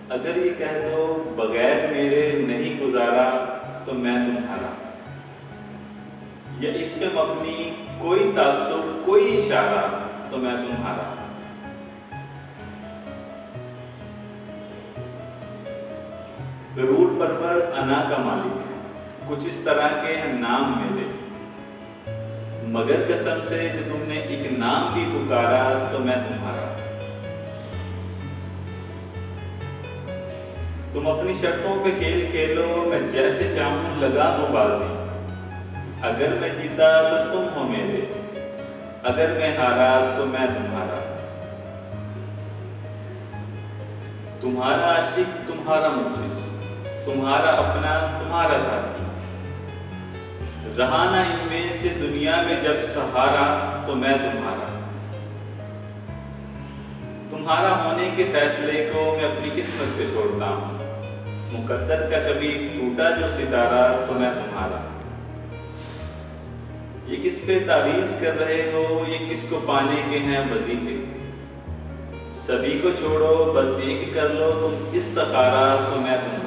अगर ये कह दो बगैर मेरे नहीं गुजारा तो मैं तुम्हारा, या इस पे मबनी कोई तासुब कोई इशारा तो मैं तुम्हारा। रूट परवर अना का मालिक, कुछ इस तरह के हैं नाम मेरे, मगर कसम से जो तुमने एक नाम भी पुकारा तो मैं तुम्हारा। तुम अपनी शर्तों पे खेल खेलो, मैं जैसे चाहूं लगा दूं बाजी। अगर मैं जीता तो तुम हो मेरे, अगर मैं हारा तो मैं तुम्हारा। तुम्हारा आशिक तुम्हारा मुखलिस, तुम्हारा अपना तुम्हारा साथी, रहा ना इनमें से दुनिया में जब सहारा तो मैं तुम्हारा। तुम्हारा होने के फैसले को मैं अपनी किस्मत पे छोड़ता हूँ, मुकद्दर का कभी टूटा जो सितारा तो मैं तुम्हारा। ये किस पे तावीज़ कर रहे हो, ये किसको पाने के हैं वजीफे, सभी को छोड़ो बस एक कर लो तुम इस्तिखारा तो मैं तुम्हारा।